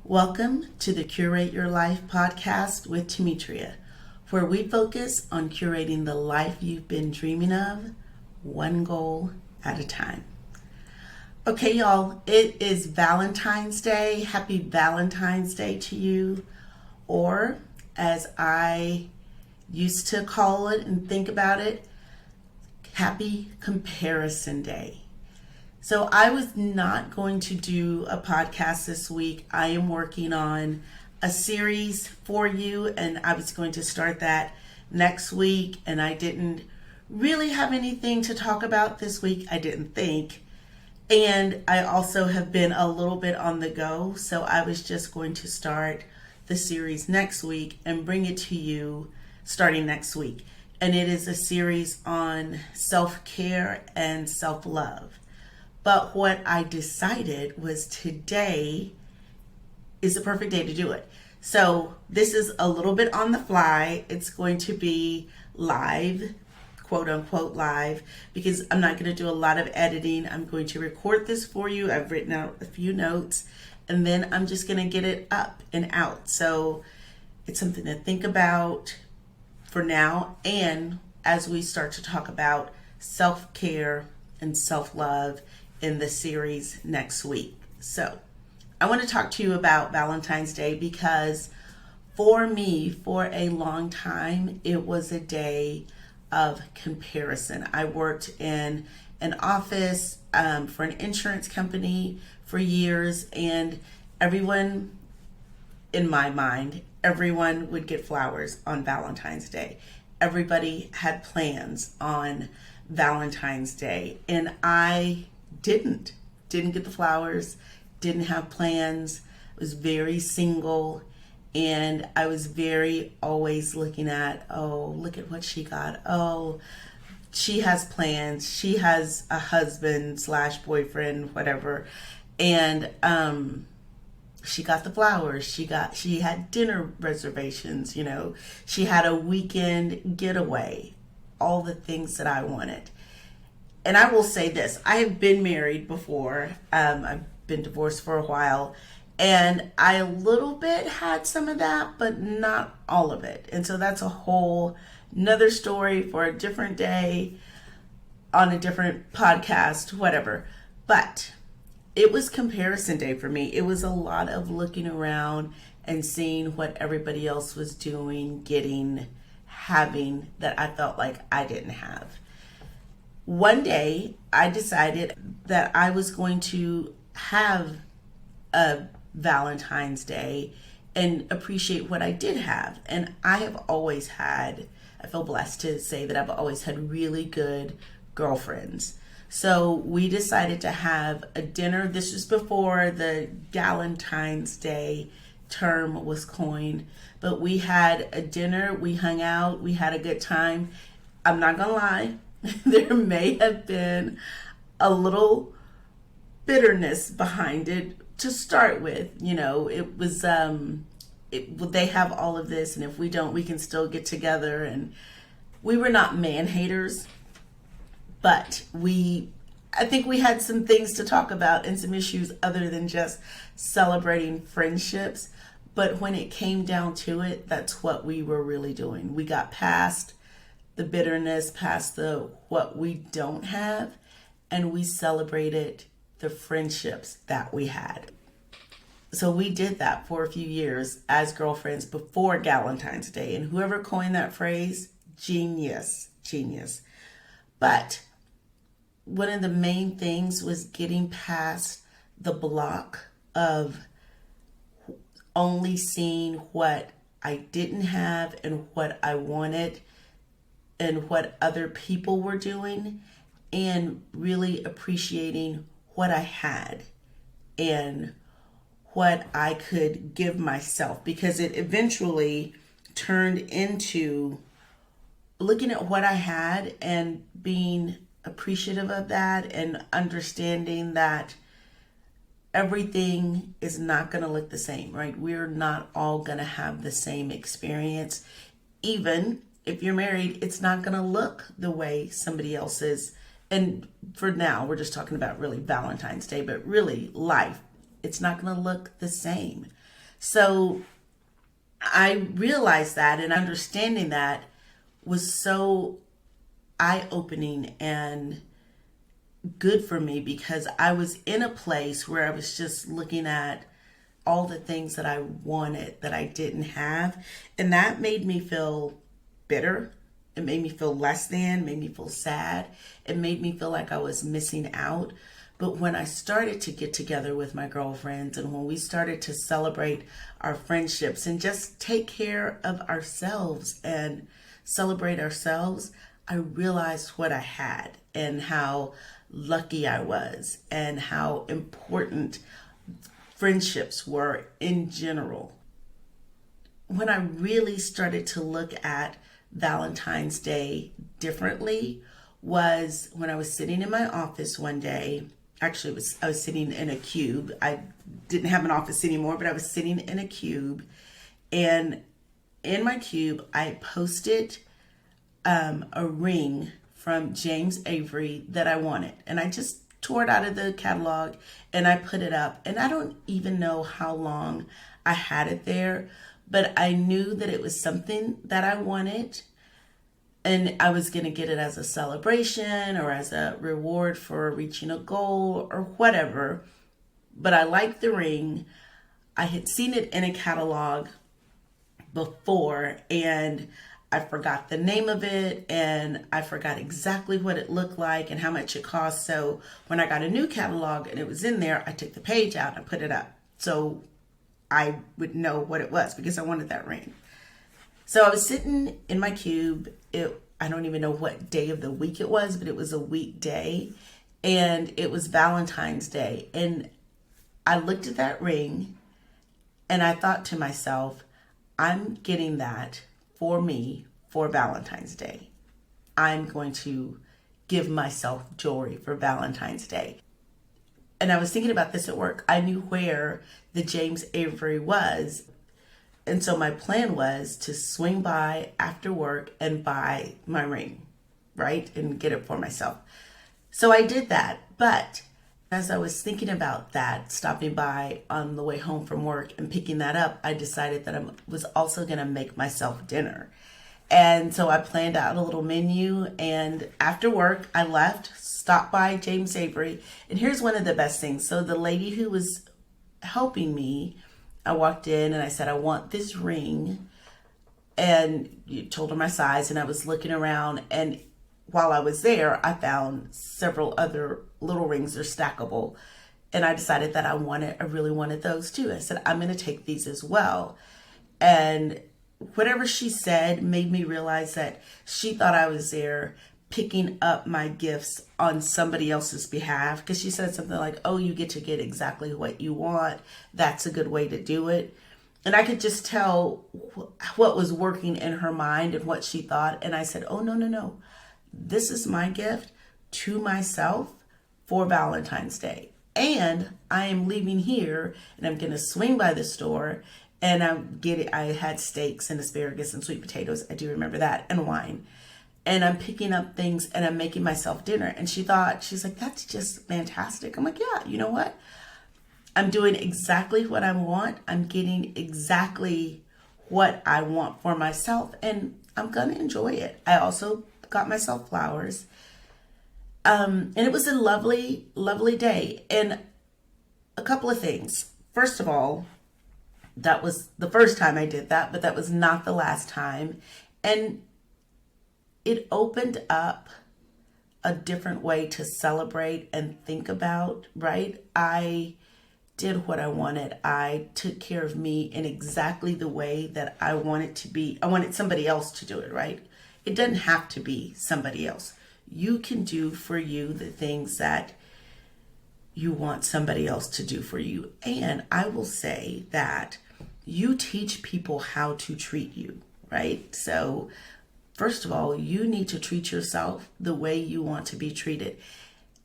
Welcome to the Curate Your Life podcast with Temetria, where we focus on curating the life you've been dreaming of, one goal at a time. Okay, y'all, it is Valentine's Day. Happy Valentine's Day to you. Or, as I used to call it and think about it, Happy Comparison Day. So I was not going to do a podcast this week. I am working on a series for you, and I was going to start that next week, and I didn't really have anything to talk about this week, I didn't think. And I also have been a little bit on the go, so I was just going to start the series next week and bring it to you starting next week. And it is a series on self-care and self-love. But what I decided was today is the perfect day to do it. So this is a little bit on the fly. It's going to be live, quote unquote live, because I'm not going to do a lot of editing. I'm going to record this for you. I've written out a few notes, and then I'm just going to get it up and out. So it's something to think about for now, and as we start to talk about self-care and self-love in the series next week. So I want to talk to you about Valentine's Day because for me, for a long time, it was a day of comparison. I worked in an office for an insurance company for years, and everyone, in my mind, everyone would get flowers on Valentine's Day. Everybody had plans on Valentine's Day, and I didn't get the flowers, didn't have plans, was very single, and I was very always looking at, oh, look at what she got. Oh, she has plans, she has a husband / boyfriend, whatever, and she got the flowers, she had dinner reservations, she had a weekend getaway, all the things that I wanted. And I will say this, I have been married before, I've been divorced for a while, and I a little bit had some of that, but not all of it. And so that's a whole another story for a different day, on a different podcast, whatever. But it was comparison day for me. It was a lot of looking around and seeing what everybody else was doing, getting, having, that I felt like I didn't have. One day, I decided that I was going to have a Valentine's Day and appreciate what I did have. And I have always had, I feel blessed to say that I've always had really good girlfriends. So we decided to have a dinner. This was before the Valentine's Day term was coined. But we had a dinner, we hung out, we had a good time. I'm not gonna lie, there may have been a little bitterness behind it to start with. It was, they have all of this, and if we don't, we can still get together. And we were not man haters, but I think we had some things to talk about and some issues other than just celebrating friendships. But when it came down to it, that's what we were really doing. We got past the bitterness, past the what we don't have, and we celebrated the friendships that we had. So we did that for a few years as girlfriends before Valentine's Day, and whoever coined that phrase, genius. But one of the main things was getting past the block of only seeing what I didn't have and what I wanted and what other people were doing, and really appreciating what I had and what I could give myself, because it eventually turned into looking at what I had and being appreciative of that and understanding that everything is not going to look the same, right? We're not all going to have the same experience. Even if you're married, it's not going to look the way somebody else is. And for now, we're just talking about really Valentine's Day, but really life, it's not going to look the same. So I realized that, and understanding that was so eye opening and good for me, because I was in a place where I was just looking at all the things that I wanted that I didn't have. And that made me feel bitter. It made me feel less than, made me feel sad. It made me feel like I was missing out. But when I started to get together with my girlfriends, and when we started to celebrate our friendships and just take care of ourselves and celebrate ourselves, I realized what I had and how lucky I was and how important friendships were in general. When I really started to look at Valentine's Day differently was when I was sitting in my office one day. Actually, I was sitting in a cube. I didn't have an office anymore, but I was sitting in a cube. And in my cube, I posted a ring from James Avery that I wanted. And I just tore it out of the catalog and I put it up. And I don't even know how long I had it there, but I knew that it was something that I wanted. And I was going to get it as a celebration or as a reward for reaching a goal or whatever. But I liked the ring. I had seen it in a catalog before, and I forgot the name of it, and I forgot exactly what it looked like and how much it cost. So when I got a new catalog and it was in there, I took the page out and put it up so I would know what it was, because I wanted that ring. So I was sitting in my cube. I don't even know what day of the week it was, but it was a weekday, and it was Valentine's Day. And I looked at that ring and I thought to myself, I'm getting that for me for Valentine's Day. I'm going to give myself jewelry for Valentine's Day. And I was thinking about this at work. I knew where the James Avery was. And so my plan was to swing by after work and buy my ring, right? And get it for myself. So I did that. But as I was thinking about that, stopping by on the way home from work and picking that up, I decided that I was also going to make myself dinner. And so I planned out a little menu, and after work I left, stopped by James Avery. And here's one of the best things. So the lady who was helping me, I walked in and I said, I want this ring. And you told her my size, and I was looking around, and while I was there, I found several other little rings. They're stackable. And I decided that I really wanted those too. I said, I'm going to take these as well. And whatever she said made me realize that she thought I was there picking up my gifts on somebody else's behalf, because she said something like, oh, you get to get exactly what you want. That's a good way to do it. And I could just tell what was working in her mind and what she thought. And I said, oh, no. This is my gift to myself for Valentine's Day. And I am leaving here and I'm going to swing by the store, and I had steaks and asparagus and sweet potatoes. I do remember that, and wine. And I'm picking up things and I'm making myself dinner. And she's like, that's just fantastic. I'm like, yeah, you know what? I'm doing exactly what I want. I'm getting exactly what I want for myself, and I'm going to enjoy it. I also got myself flowers. And it was a lovely, lovely day. And a couple of things. First of all, that was the first time I did that, but that was not the last time. And it opened up a different way to celebrate and think about, right? I did what I wanted. I took care of me in exactly the way that I wanted to be. I wanted somebody else to do it, right? It doesn't have to be somebody else. You can do for you the things that you want somebody else to do for you. And I will say that you teach people how to treat you, right? So first of all, you need to treat yourself the way you want to be treated.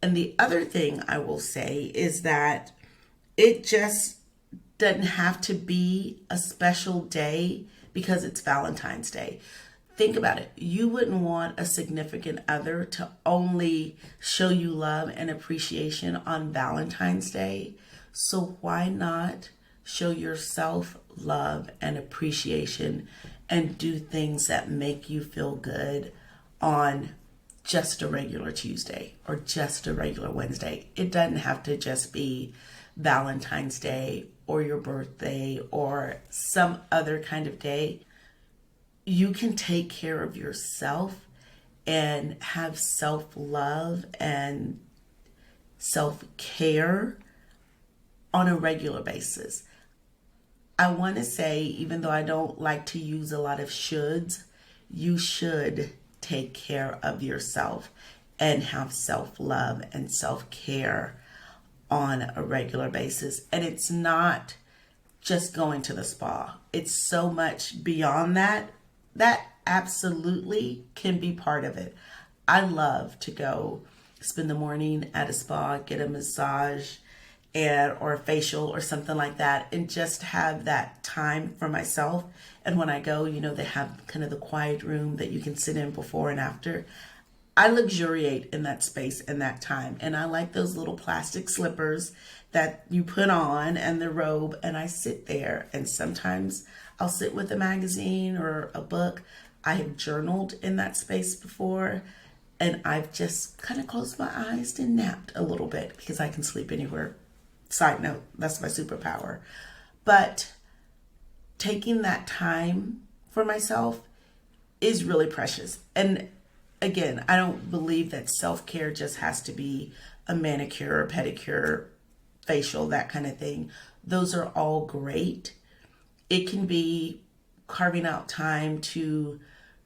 And the other thing I will say is that it just doesn't have to be a special day because it's Valentine's Day. Think about it. You wouldn't want a significant other to only show you love and appreciation on Valentine's Day. So why not show yourself love and appreciation and do things that make you feel good on just a regular Tuesday or just a regular Wednesday. It doesn't have to just be Valentine's Day or your birthday or some other kind of day. You can take care of yourself and have self-love and self-care on a regular basis. I want to say, even though I don't like to use a lot of shoulds, you should take care of yourself and have self-love and self-care on a regular basis. And it's not just going to the spa. It's so much beyond that. That absolutely can be part of it. I love to go spend the morning at a spa, get a massage or a facial or something like that, and just have that time for myself. And when I go, they have kind of the quiet room that you can sit in before and after. I luxuriate in that space and that time. And I like those little plastic slippers that you put on and the robe, and I sit there, and sometimes I'll sit with a magazine or a book. I have journaled in that space before, and I've just kind of closed my eyes and napped a little bit because I can sleep anywhere. Side note, that's my superpower. But taking that time for myself is really precious. And again, I don't believe that self-care just has to be a manicure, pedicure, facial, that kind of thing. Those are all great. It can be carving out time to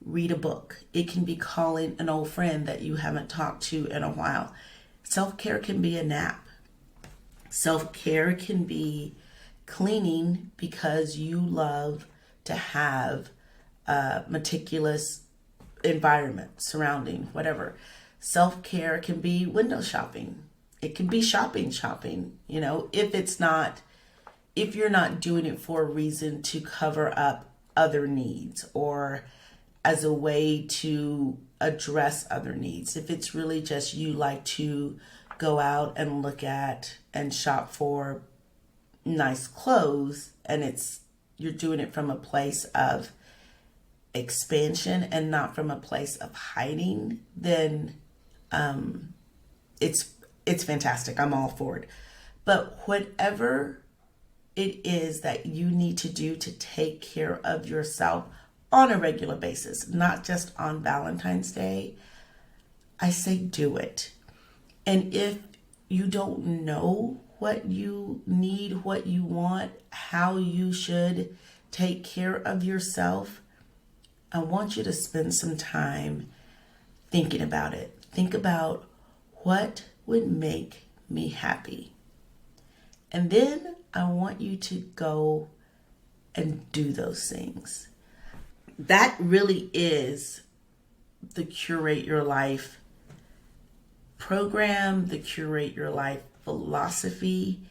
read a book. It can be calling an old friend that you haven't talked to in a while. Self-care can be a nap. Self-care can be cleaning because you love to have a meticulous environment surrounding whatever. Self-care can be window shopping. It can be shopping, if you're not doing it for a reason to cover up other needs or as a way to address other needs. If it's really just you like to go out and look at and shop for nice clothes, and you're doing it from a place of expansion and not from a place of hiding, then it's fantastic. I'm all for it. But whatever it is that you need to do to take care of yourself on a regular basis, not just on Valentine's Day, I say do it. And if you don't know what you need, what you want, how you should take care of yourself, I want you to spend some time thinking about it. Think about what would make me happy. And then I want you to go and do those things. That really is the Curate Your Life program, the Curate Your Life philosophy.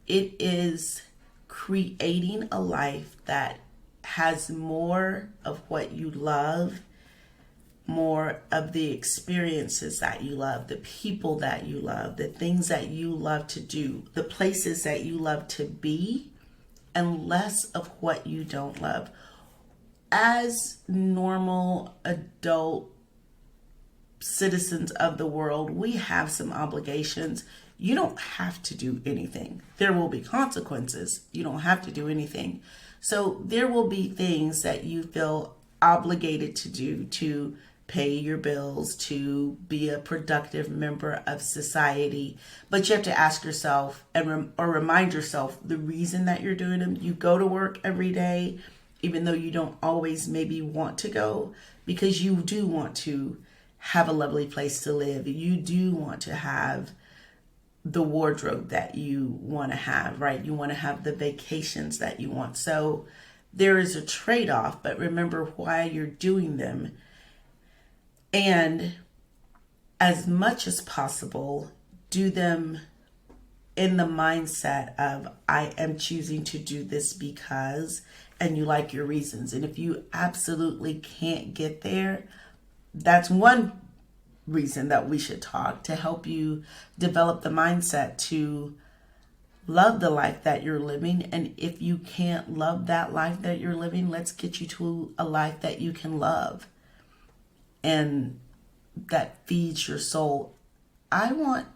It is creating a life that has more of what you love, more of the experiences that you love, the people that you love, the things that you love to do, the places that you love to be, and less of what you don't love. As normal adult citizens of the world, we have some obligations. You don't have to do anything. There will be consequences. You don't have to do anything. So there will be things that you feel obligated to do to pay your bills, to be a productive member of society. But you have to ask yourself or remind yourself the reason that you're doing them. You go to work every day, even though you don't always maybe want to go, because you do want to have a lovely place to live. You do want to have the wardrobe that you want to have, right? You want to have the vacations that you want. So there is a trade-off, but remember why you're doing them. And as much as possible, do them in the mindset of, I am choosing to do this because, and you like your reasons. And if you absolutely can't get there, that's one reason that we should talk, to help you develop the mindset to Love the life that you're living. And if you can't love that life that you're living, let's get you to a life that you can love and that feeds your soul. I want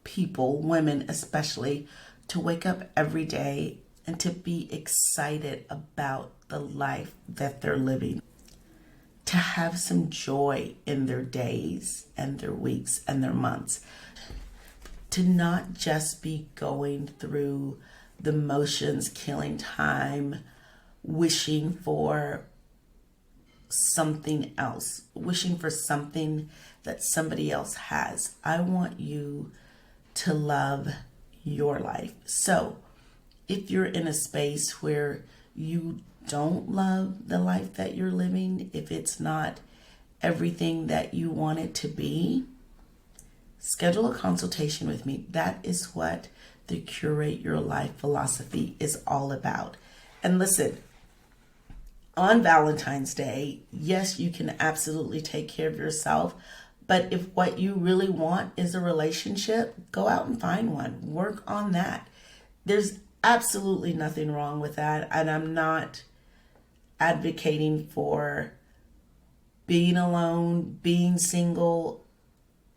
people, women especially, to wake up every day and to be excited about the life that they're living, to have some joy in their days and their weeks and their months, to not just be going through the motions, killing time, wishing for something else, wishing for something that somebody else has. I want you to love your life. So if you're in a space where you don't love the life that you're living, if it's not everything that you want it to be, schedule a consultation with me. That is what the Curate Your Life philosophy is all about. And listen, on Valentine's Day, yes, you can absolutely take care of yourself. But if what you really want is a relationship, go out and find one. Work on that. There's absolutely nothing wrong with that. And I'm not advocating for being alone, being single.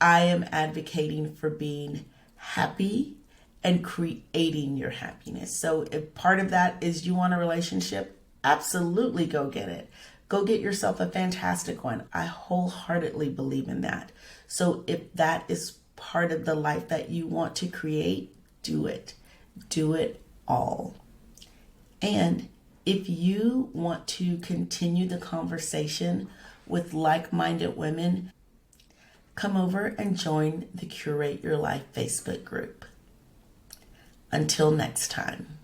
I am advocating for being happy and creating your happiness. So if part of that is you want a relationship, absolutely go get it. Go get yourself a fantastic one. I wholeheartedly believe in that. So if that is part of the life that you want to create, do it. Do it all. And if you want to continue the conversation with like-minded women, come over and join the Curate Your Life Facebook group. Until next time.